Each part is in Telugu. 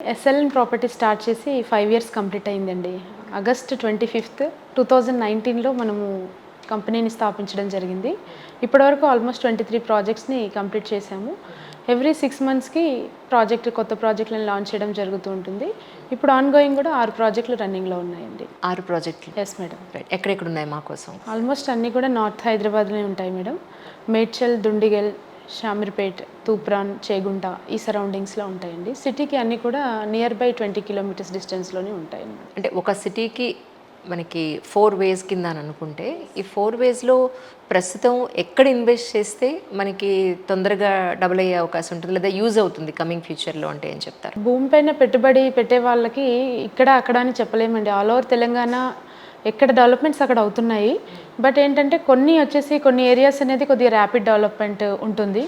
ఎస్ఎల్ఎన్ ప్రాపర్టీ స్టార్ట్ చేసి 5 ఇయర్స్ కంప్లీట్ అయిందండి. ఆగస్ట్ 25th 2019లో మనము కంపెనీని స్థాపించడం జరిగింది. ఇప్పటివరకు ఆల్మోస్ట్ 23 ప్రాజెక్ట్స్‌ని కంప్లీట్ చేశాము. ఎవ్రీ 6 మంత్స్‌కి కొత్త ప్రాజెక్టులను లాంచ్ చేయడం జరుగుతూ ఉంటుంది. ఇప్పుడు ఆన్‌గోయింగ్ కూడా 6 ప్రాజెక్టులు రన్నింగ్‌లో ఉన్నాయండి. 6 ప్రాజెక్టులు. Yes madam. రైట్. ఎక్కడెక్కడ ఉన్నాయి మా కోసం? ఆల్మోస్ట్ అన్నీ కూడా నార్త్ హైదరాబాద్‌లోనే ఉంటాయి మేడం. మేడ్చల్, దుండిగల్, షామీర్పేట్, తూప్రాన్, చేగుంట ఈ సరౌండింగ్స్‌లో ఉంటాయండి. సిటీకి అన్నీ కూడా నియర్ బై 20 కిలోమీటర్స్ డిస్టెన్స్‌లోనే ఉంటాయండి. అంటే ఒక సిటీకి మనకి 4 వేస్ కింద అని అనుకుంటే ఈ 4 వేస్‌లో ప్రస్తుతం ఎక్కడ ఇన్వెస్ట్ చేస్తే మనకి తొందరగా డబుల్ అయ్యే అవకాశం ఉంటుంది లేదా యూజ్ అవుతుంది కమింగ్ ఫ్యూచర్లో అంటే ఏం చెప్తారు? భూమి పైన పెట్టుబడి పెట్టే వాళ్ళకి ఇక్కడ అక్కడ అని చెప్పలేమండి. ఆల్ ఓవర్ తెలంగాణ ఎక్కడ డెవలప్మెంట్స్ అక్కడ అవుతున్నాయి. బట్ ఏంటంటే కొన్ని ఏరియాస్ అనేది కొద్దిగా ర్యాపిడ్ డెవలప్మెంట్ ఉంటుంది.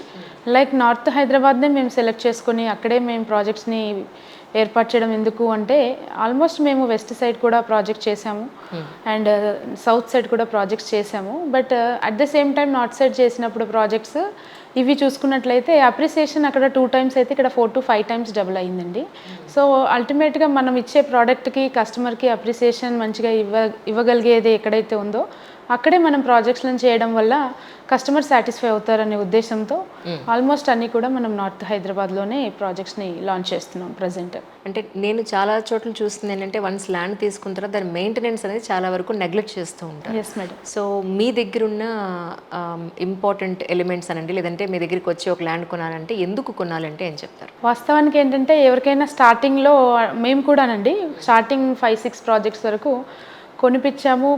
లైక్ నార్త్ హైదరాబాద్నే మేము సెలెక్ట్ చేసుకొని అక్కడే మేము ప్రాజెక్ట్స్ని ఏర్పాటు చేయడం ఎందుకు అంటే ఆల్మోస్ట్ మేము వెస్ట్ సైడ్ కూడా ప్రాజెక్ట్ చేసాము అండ్ సౌత్ సైడ్ కూడా ప్రాజెక్ట్స్ చేసాము. But at the same time north side చేసినప్పుడు ప్రాజెక్ట్స్ ఇవి చూసుకున్నట్లయితే అప్రిసియేషన్ అక్కడ 2 times అయితే ఇక్కడ 4 to 5 times డబుల్ అయ్యిందండి. సో అల్టిమేట్గా మనం ఇచ్చే ప్రోడక్ట్కి కస్టమర్కి అప్రిసియేషన్ మంచిగా ఇవ్వగలిగేది ఎక్కడైతే ఉందో అక్కడే మనం ప్రాజెక్ట్స్లను చేయడం వల్ల కస్టమర్ సాటిస్ఫై అవుతారనే ఉద్దేశంతో ఆల్మోస్ట్ అన్నీ కూడా మనం నార్త్ హైదరాబాద్లోనే ప్రాజెక్ట్స్ని లాంచ్ చేస్తున్నాం ప్రజెంట్. అంటే నేను చాలా చోట్ల చూస్తుంది ఏంటంటే వన్స్ ల్యాండ్ తీసుకున్న తర్వాత దాని మెయింటెనెన్స్ అనేది చాలా వరకు నెగ్లెక్ట్ చేస్తూ ఉంటారు. Yes madam. సో మీ దగ్గర ఉన్న ఇంపార్టెంట్ ఎలిమెంట్స్ అనండి లేదంటే మీ దగ్గరికి వచ్చి ఒక ల్యాండ్ కొనాలంటే ఎందుకు కొనాలంటే ఏం చెప్తారు? వాస్తవానికి ఏంటంటే ఎవరికైనా స్టార్టింగ్లో మేము కూడానండి స్టార్టింగ్ 5-6 ప్రాజెక్ట్స్ వరకు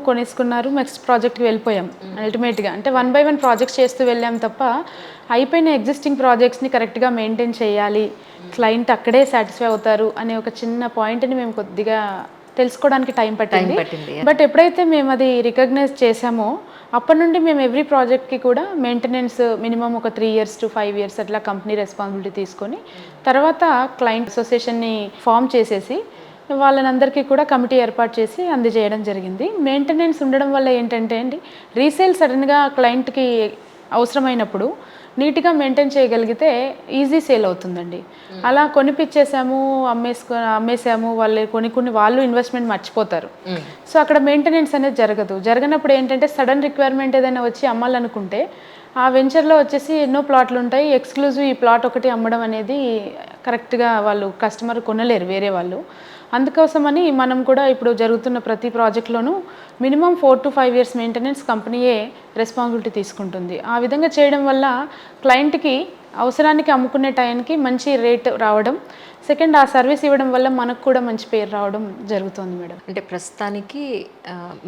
కొనేసుకున్నారు, నెక్స్ట్ ప్రాజెక్ట్కి వెళ్ళిపోయాం. అల్టిమేట్గా అంటే 1 by 1 ప్రాజెక్ట్స్ చేస్తూ వెళ్ళాం తప్ప అయిపోయిన ఎగ్జిస్టింగ్ ప్రాజెక్ట్స్ని కరెక్ట్గా మెయింటైన్ చేయాలి, క్లయింట్ అక్కడే సాటిస్ఫై అవుతారు అనే ఒక చిన్న పాయింట్ని మేము కొద్దిగా తెలుసుకోవడానికి టైం పట్టింది. బట్ ఎప్పుడైతే మేము అది రికగ్నైజ్ చేసామో అప్పటి నుండి మేము ఎవ్రీ ప్రాజెక్ట్కి కూడా మెయింటెనెన్స్ మినిమం ఒక 3 years to 5 years అట్లా కంపెనీ రెస్పాన్సిబిలిటీ తీసుకొని తర్వాత క్లయింట్ అసోసియేషన్ని ఫామ్ చేసేసి వాళ్ళనందరికీ కూడా కమిటీ ఏర్పాటు చేసి అందజేయడం జరిగింది. మెయింటెనెన్స్ ఉండడం వల్ల ఏంటంటే అండి రీసేల్ సడన్గా క్లయింట్కి అవసరమైనప్పుడు నీట్గా మెయింటైన్ చేయగలిగితే ఈజీ సేల్ అవుతుందండి. అలా అమ్మేసాము వాళ్ళు ఇన్వెస్ట్మెంట్ మర్చిపోతారు. సో అక్కడ మెయింటెనెన్స్ అనేది జరగనప్పుడు ఏంటంటే సడన్ రిక్వైర్మెంట్ ఏదైనా వచ్చి అమ్మాలనుకుంటే ఆ వెంచర్లో వచ్చేసి ఎన్నో ప్లాట్లు ఉంటాయి. ఎక్స్క్లూజివ్ ఈ ప్లాట్ ఒకటి అమ్మడం అనేది కరెక్ట్గా వాళ్ళు కస్టమర్ కొనలేరు వేరే వాళ్ళు. అందుకోసమని మనం కూడా ఇప్పుడు జరుగుతున్న ప్రతి ప్రాజెక్ట్లోనూ మినిమం 4 to 5 years మెయింటెనెన్స్ కంపెనీయే రెస్పాన్సిబిలిటీ తీసుకుంటుంది. ఆ విధంగా చేయడం వల్ల క్లయింట్కి అవసరానికి అమ్ముకునే టైంకి మంచి రేట్ రావడం, సెకండ్ ఆ సర్వీస్ ఇవ్వడం వల్ల మనకు కూడా మంచి పేరు రావడం జరుగుతుంది మేడం. అంటే ప్రస్తుతానికి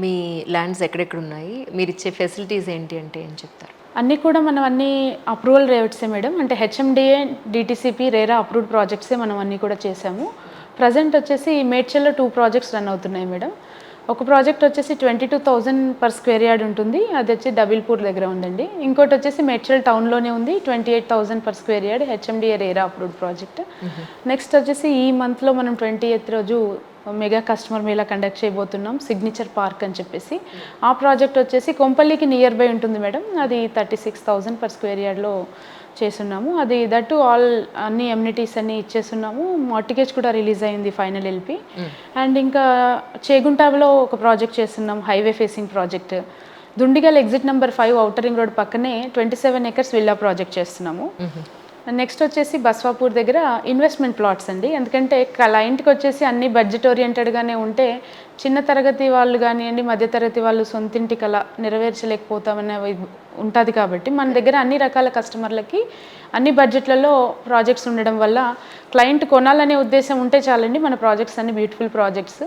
మీ ల్యాండ్స్ ఎక్కడెక్కడ ఉన్నాయి, మీరు ఇచ్చే ఫెసిలిటీస్ ఏంటి అంటే ఏం చెప్తారు? అన్నీ కూడా మనం అప్రూవల్ రేట్సే మేడం. అంటే హెచ్ఎండిఏ, డిటిసిపి, రేరా అప్రూవ్డ్ ప్రాజెక్ట్సే మనం అన్నీ కూడా చేసాము. ప్రజెంట్ వచ్చేసి మేడ్చల్లో 2 ప్రాజెక్ట్స్ రన్ అవుతున్నాయి మేడం. ఒక ప్రాజెక్ట్ వచ్చేసి 22,000 per square yard ఉంటుంది, అది వచ్చి డబిల్పూర్ దగ్గర ఉందండి. ఇంకోటి వచ్చేసి మేడ్చల్ టౌన్లోనే ఉంది, 28,000 per square yard HMDA RERA approved project. Next వచ్చేసి ఈ మంత్లో మనం 20th రోజు మెగా కస్టమర్ మేళా కండక్ట్ చేయబోతున్నాం, సిగ్నేచర్ పార్క్ అని చెప్పేసి. ఆ ప్రాజెక్ట్ వచ్చేసి కొంపల్లికి నియర్ బై ఉంటుంది మేడం. అది 36,000 per square yardలో చేస్తున్నాము. అది దట్టు అన్ని ఎమ్యూనిటీస్ అన్నీ ఇచ్చేస్తున్నాము. మార్టిగేజ్ కూడా రిలీజ్ అయింది, ఫైనల్ ఎల్పి. అండ్ ఇంకా చేగుంటాలో ఒక ప్రాజెక్ట్ చేస్తున్నాం, highway facing project. Dundigal exit number 5 outer ring road పక్కనే 27 acres విల్లా ప్రాజెక్ట్ చేస్తున్నాము. నెక్స్ట్ వచ్చేసి బస్వాపూర్ దగ్గర ఇన్వెస్ట్మెంట్ ప్లాట్స్ అండి. ఎందుకంటే క్లయింట్కి వచ్చేసి అన్ని బడ్జెట్ ఓరియంటెడ్గానే ఉంటే చిన్న తరగతి వాళ్ళు కానివ్వండి, మధ్యతరగతి వాళ్ళు సొంతింటి కల నెరవేర్చలేకపోతామనే ఉంటుంది. కాబట్టి మన దగ్గర అన్ని రకాల కస్టమర్లకి అన్ని బడ్జెట్లలో ప్రాజెక్ట్స్ ఉండడం వల్ల క్లయింట్ కొనాలనే ఉద్దేశం ఉంటే చాలండి. మన ప్రాజెక్ట్స్ అన్ని beautiful projects.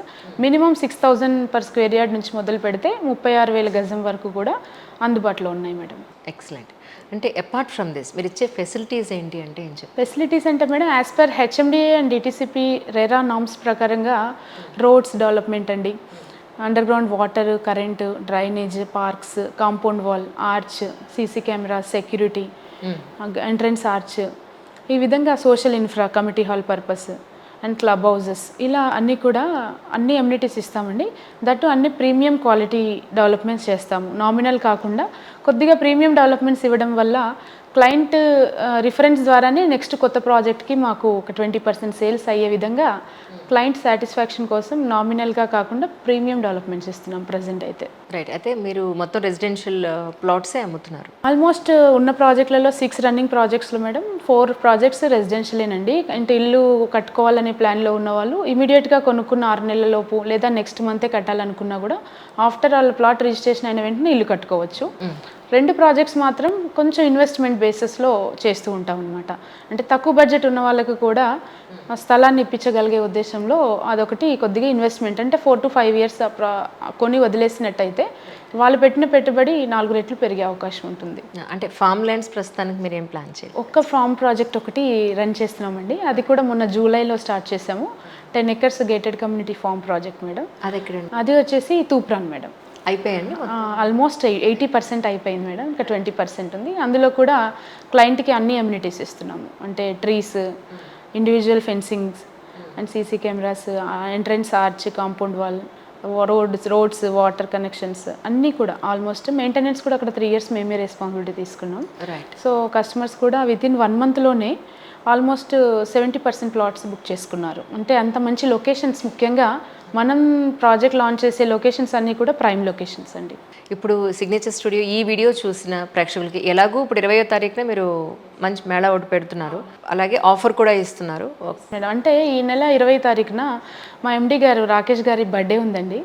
Minimum 6,000 per square yard నుంచి మొదలు పెడితే 36,000 గజం వరకు కూడా అందుబాటులో ఉన్నాయి మేడం. ఎక్సలెంట్. అంటే అపార్ట్ ఫ్రమ్ దిస్ మీరు ఇచ్చే ఫెసిలిటీస్ ఏంటి అంటే ఏం చెప్తారు? ఫెసిలిటీస్ అంటే madam as per HMDA and DTCP RERA norms ప్రకారంగా రోడ్స్ డెవలప్మెంట్ అండి, under ground water, current, drainage, parks, compound wall, arch, CC camera, security, entrance arch, ఈ విధంగా social infra, committee hall purpose and club houses, ఇలా అన్ని ఎమ్యూనిటీస్ ఇస్తామండి. దట్టు అన్ని ప్రీమియం క్వాలిటీ డెవలప్మెంట్స్ చేస్తాము. నామినల్ కాకుండా కొద్దిగా ప్రీమియం డెవలప్మెంట్స్ ఇవ్వడం వల్ల క్లయింట్ రిఫరెన్స్ ద్వారానే నెక్స్ట్ కొత్త ప్రాజెక్ట్కి మాకు ఒక 20% సేల్స్ అయ్యే విధంగా క్లయింట్ సాటిస్ఫాక్షన్ కోసం నామినల్గా కాకుండా ప్రీమియం డెవలప్మెంట్స్ ఇస్తున్నాం ప్రజెంట్ అయితే. రైట్. అయితే మీరు మొత్తం రెసిడెన్షియల్ ప్లాట్సే అమ్ముతున్నారు. ఆల్మోస్ట్ ఉన్న ప్రాజెక్టులలో 6 రన్నింగ్ ప్రాజెక్ట్స్లో మేడం 4 ప్రాజెక్ట్స్ రెసిడెన్షియలేనండి. అంటే ఇల్లు కట్టుకోవాలనే ప్లాన్లో ఉన్న వాళ్ళు ఇమీడియట్గా కొనుక్కున్న 6 నెలలలోపు లేదా నెక్స్ట్ మంతే కట్టాలనుకున్నా కూడా ఆఫ్టర్ వాళ్ళ ప్లాట్ రిజిస్ట్రేషన్ అయిన వెంటనే ఇల్లు కట్టుకోవచ్చు. 2 ప్రాజెక్ట్స్ మాత్రం కొంచెం ఇన్వెస్ట్మెంట్ బేసిస్లో చేస్తూ ఉంటాం అనమాట. అంటే తక్కువ బడ్జెట్ ఉన్న వాళ్ళకు కూడా స్థలాన్ని ఇప్పించగలిగే ఉద్దేశంలో అదొకటి కొద్దిగా ఇన్వెస్ట్మెంట్ అంటే 4 to 5 years కొని వదిలేసినట్టయితే వాళ్ళు పెట్టిన పెట్టుబడి 4 రెట్లు పెరిగే అవకాశం ఉంటుంది. అంటే ఫామ్ ల్యాండ్స్ ప్రస్తుతానికి మీరు ఏం ప్లాన్ చేయాలి? ఒక్క ఫామ్ ప్రాజెక్ట్ ఒకటి రన్ చేస్తున్నామండి. అది కూడా మొన్న జూలైలో స్టార్ట్ చేసాము. 10 acres gated community farm project madam. అది ఎక్కడండి? అది వచ్చేసి తూప్రాన్ మేడం. అయిపోయండి. ఆల్మోస్ట్ 80% అయిపోయింది మేడం. ఇంకా 20% ఉంది. అందులో కూడా క్లయింట్కి అన్ని అమ్యూనిటీస్ ఇస్తున్నాము. అంటే trees, individual fencings and CC cameras, entrance arch, compound wall, roads, water connections అన్నీ కూడా ఆల్మోస్ట్. మెయింటెనెన్స్ కూడా అక్కడ 3 years మేమే రెస్పాన్సిబిలిటీ తీసుకున్నాం. రైట్. సో కస్టమర్స్ కూడా వితిన్ 1 monthలోనే ఆల్మోస్ట్ 70% ప్లాట్స్ బుక్ చేసుకున్నారు. అంటే అంత మంచి లొకేషన్స్, ముఖ్యంగా మనం ప్రాజెక్ట్ లాంచ్ చేసే లొకేషన్స్ అన్నీ కూడా ప్రైమ్ లొకేషన్స్ అండి. ఇప్పుడు సిగ్నేచర్ స్టూడియో ఈ వీడియో చూసిన ప్రేక్షకులకి ఎలాగూ ఇప్పుడు 20వ తారీఖున మీరు మంచి మేళా ఒకటి పెడుతున్నారు, అలాగే ఆఫర్ కూడా ఇస్తున్నారు మేడం. అంటే ఈ నెల 20వ తారీఖున మా ఎండి గారు రాకేష్ గారి బర్త్డే ఉందండి.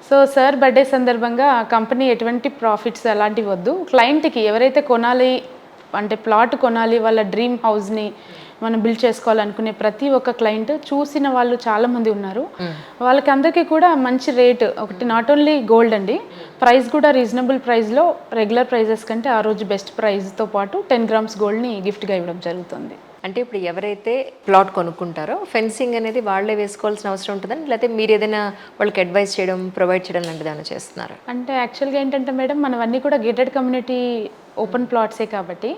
సో సార్ బర్త్డే సందర్భంగా కంపెనీ ఎటువంటి ప్రాఫిట్స్ అలాంటివి వద్దు, క్లయింట్కి ఎవరైతే కొనాలి అంటే ప్లాట్ కొనాలి, వాళ్ళ డ్రీమ్ హౌస్ని మనం బిల్డ్ చేసుకోవాలనుకునే ప్రతి ఒక్క క్లయింట్ చూసిన వాళ్ళు చాలామంది ఉన్నారు. వాళ్ళకి అందరికీ కూడా మంచి రేట్ ఒకటి, నాట్ ఓన్లీ గోల్డ్ అండి, ప్రైస్ కూడా రీజనబుల్ ప్రైస్లో రెగ్యులర్ ప్రైజెస్ కంటే ఆ రోజు బెస్ట్ ప్రైస్తో పాటు 10 grams గోల్డ్ని గిఫ్ట్గా ఇవ్వడం జరుగుతుంది. అంటే ఇప్పుడు ఎవరైతే ప్లాట్ కొనుక్కుంటారో ఫెన్సింగ్ అనేది వాళ్ళే వేసుకోవాల్సిన అవసరం ఉంటుందని, లేకపోతే మీరు ఏదైనా వాళ్ళకి అడ్వైస్ చేయడం, ప్రొవైడ్ చేయడం లాంటిది ఏమైనా చేస్తున్నారు? అంటే యాక్చువల్గా ఏంటంటే మేడం, మనవన్నీ కూడా గేటెడ్ కమ్యూనిటీ ఓపెన్ ప్లాట్సే కాబట్టి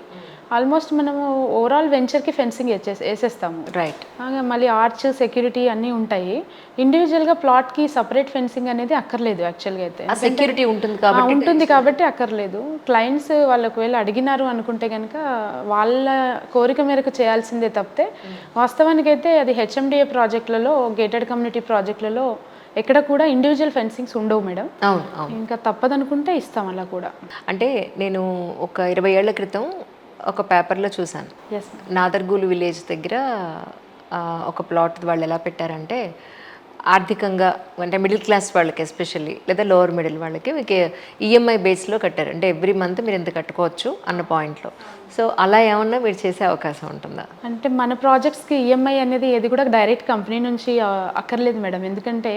ఆల్మోస్ట్ మనము ఓవరాల్ వెంచర్కి ఫెన్సింగ్ వేసేస్తాము. రైట్. మళ్ళీ ఆర్చ్, సెక్యూరిటీ అన్నీ ఉంటాయి. ఇండివిజువల్గా ప్లాట్కి సపరేట్ ఫెన్సింగ్ అనేది అక్కర్లేదు యాక్చువల్గా అయితే. సెక్యూరిటీ ఉంటుంది కాబట్టి అక్కర్లేదు. క్లయింట్స్ వాళ్ళు ఒకవేళ అడిగినారు అనుకుంటే కనుక వాళ్ళ కోరిక మేరకు చేయాల్సిందే తప్పితే, వాస్తవానికి అయితే అది హెచ్ఎండిఏ ప్రాజెక్టులలో, గేటెడ్ కమ్యూనిటీ ప్రాజెక్టులలో ఎక్కడ కూడా ఇండివిజువల్ ఫెన్సింగ్స్ ఉండవు మేడం. అవును. ఇంకా తప్పదనుకుంటే ఇస్తాం అలా కూడా. అంటే నేను ఒక 20 ఏళ్ల క్రితం ఒక పేపర్లో చూశాను, నాదర్గూలు విలేజ్ దగ్గర ఒక ప్లాట్ వాళ్ళు ఎలా పెట్టారంటే, ఆర్థికంగా అంటే మిడిల్ క్లాస్ వాళ్ళకి ఎస్పెషల్లీ, లేదా లోవర్ మిడిల్ వాళ్ళకి మీకు ఈఎంఐ బేస్లో కట్టారు. అంటే ఎవ్రీ మంత్ మీరు ఎంత కట్టుకోవచ్చు అన్న పాయింట్లో. సో అలా ఏమన్నా మీరు చేసే అవకాశం ఉంటుందా? అంటే మన ప్రాజెక్ట్స్కి ఈఎంఐ అనేది ఏది కూడా డైరెక్ట్ కంపెనీ నుంచి అక్కర్లేదు మేడం. ఎందుకంటే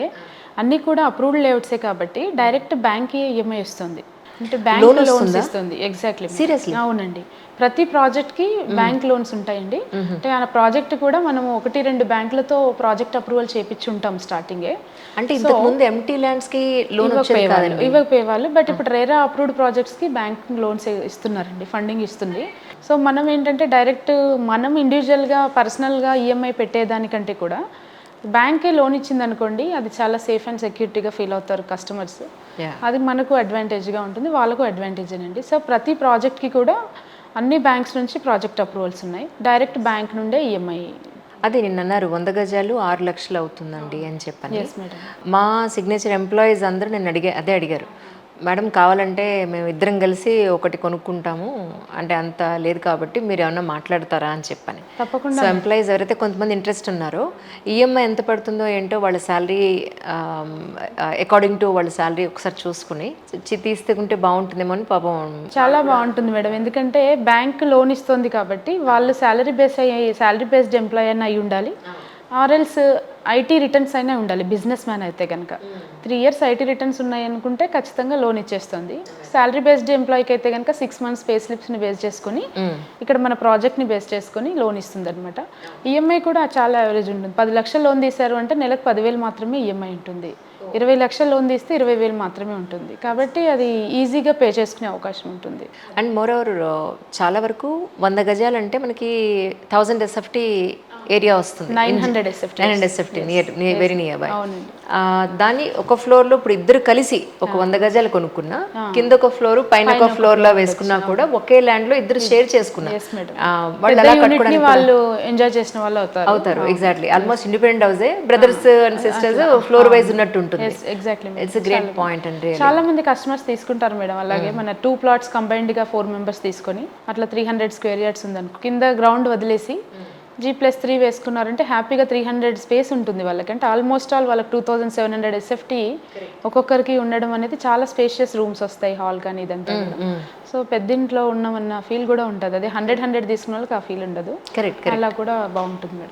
అన్నీ కూడా అప్రూవ్డ్ లేఅవుట్సే కాబట్టి డైరెక్ట్ బ్యాంక్కి ఈఎంఐ వస్తుంది. అంటే బ్యాంక్ లోన్స్ ఇస్తుంది. ఎగ్జాక్ట్లీ. సీరియస్లీ? అవునండి. ప్రతి ప్రాజెక్ట్కి బ్యాంక్ లోన్స్ ఉంటాయండి. అంటే ఆ ప్రాజెక్ట్ కూడా మనము 1-2 బ్యాంకులతో ప్రాజెక్ట్ అప్రూవల్ చేయించి ఉంటాం స్టార్టింగే. అంటే ఇంతకుముందు ఎంటీ ల్యాండ్స్కి లోన్ ఇవ్వకపోయేవాళ్ళు, బట్ ఇప్పుడు రేరా అప్రూవ్డ్ ప్రాజెక్ట్స్కి బ్యాంక్ లోన్స్ ఇస్తున్నారండి, ఫండింగ్ ఇస్తుంది. సో మనం ఏంటంటే డైరెక్ట్ మనం ఇండివిజువల్గా పర్సనల్గా ఈఎంఐ పెట్టేదానికంటే కూడా బ్యాంకే లోన్ ఇచ్చింది అనుకోండి, అది చాలా సేఫ్ అండ్ సెక్యూరిటీగా ఫీల్ అవుతారు కస్టమర్స్. అది మనకు అడ్వాంటేజ్గా ఉంటుంది, వాళ్ళకు అడ్వాంటేజేనండి. సో ప్రతి ప్రాజెక్ట్కి కూడా అన్ని బ్యాంక్స్ నుంచి ప్రాజెక్ట్ అప్రూవల్స్ ఉన్నాయి. డైరెక్ట్ బ్యాంక్ నుండే ఈఎంఐ. అదే నిన్న అన్నారు 100 గజాలు 6 లక్షలు అవుతుందండి అని చెప్పని. Yes madam. మా సిగ్నేచర్ ఎంప్లాయీస్ అందరూ నేను అడిగారు, మేడం కావాలంటే మేము ఇద్దరం కలిసి ఒకటి కొనుక్కుంటాము, అంటే అంత లేదు కాబట్టి మీరు ఏమన్నా మాట్లాడతారా అని చెప్పని. తప్పకుండా. సో ఎంప్లాయీస్ ఎవరైతే కొంతమంది ఇంట్రెస్ట్ ఉన్నారో, ఈఎంఐ ఎంత పడుతుందో ఏంటో వాళ్ళ శాలరీ అకార్డింగ్ టు వాళ్ళ శాలరీ ఒకసారి చూసుకుని తీసుకుంటే బాగుంటుందేమో అని. పాపం చాలా బాగుంటుంది మేడం, ఎందుకంటే బ్యాంక్ లోన్ ఇస్తుంది కాబట్టి వాళ్ళు శాలరీ బేస్డ్ ఎంప్లాయీ అయినా అయి ఉండాలి, ఆర్ఎల్స్ ఐటీ రిటర్న్స్ అయినా ఉండాలి. బిజినెస్ మ్యాన్ అయితే కనుక 3 years ఐటీ రిటర్న్స్ ఉన్నాయి అనుకుంటే ఖచ్చితంగా లోన్ ఇచ్చేస్తుంది. శాలరీ బేస్డ్ ఎంప్లాయీకి అయితే కనుక 6 months పే స్లిప్స్ని బేస్ చేసుకుని ఇక్కడ మన ప్రాజెక్ట్ని బేస్ చేసుకుని లోన్ ఇస్తుంది అనమాట. ఈఎంఐ కూడా చాలా యావరేజ్ ఉంటుంది. 10 లక్షలు లోన్ తీశారు అంటే నెలకు 10,000 మాత్రమే ఈఎంఐ ఉంటుంది. 20 లక్షలు లోన్ తీస్తే 20,000 మాత్రమే ఉంటుంది. కాబట్టి అది ఈజీగా పే చేసుకునే అవకాశం ఉంటుంది. అండ్ మోర్ ఓవర్ చాలా వరకు 100 గజాలు అంటే మనకి 1000 SFT ఏరియా వస్తుంది 900 SFT. 900 SFT very near by. అవునండి. దాన్ని ఒక ఫ్లోర్లో ఇప్పుడు ఇద్దరు కలిసి ఒక 100 గజాలు కొనుక్కున్నా, కింద ఒక ఫ్లోర్ పైన ఒక ఫ్లోర్ లా వేసుకున్నా కూడా ఒకే ల్యాండ్ లో ఇద్దరు షేర్ చేసుకున్నారు. Yes madam. వాళ్ళు అలా కట్టుకోవడానికి వాళ్ళు ఎంజాయ్ చేసిన వాళ్ళు అవుతారు. ఎగ్జాక్ట్లీ ఆల్మోస్ట్ ఇండిపెండెంట్ హౌసే, brothers and sisters floor wise ఉన్నట్టు ఉంటుంది. ఎగ్జాక్ట్లీ. ఇట్స్ గ్రేట్ పాయింట్ అండి. చాలా మంది కస్టమర్స్ తీసుకుంటారు మేడం. అలాగే మన 2 plots కంబైన్డ్ గా 4 members తీసుకొని అట్లా 300 square yards ఉందనుకో, కింద గ్రౌండ్ వదిలేసి G+3 వేసుకున్నారంటే హ్యాపీగా 300 స్పేస్ ఉంటుంది వాళ్ళకి. అంటే ఆల్మోస్ట్ ఆల్ వాళ్ళకి 2700 SFT ఒక్కొక్కరికి ఉండడం అనేది చాలా స్పేషియస్ రూమ్స్ వస్తాయి, హాల్ కానీ ఇదంతా కూడా. సో పెద్దింట్లో ఉన్నామన్న ఫీల్ కూడా ఉంటుంది. అదే 100 తీసుకున్న వాళ్ళకి ఆ ఫీల్ ఉండదు. కరెక్ట్. అలా కూడా బాగుంటుంది మేడం.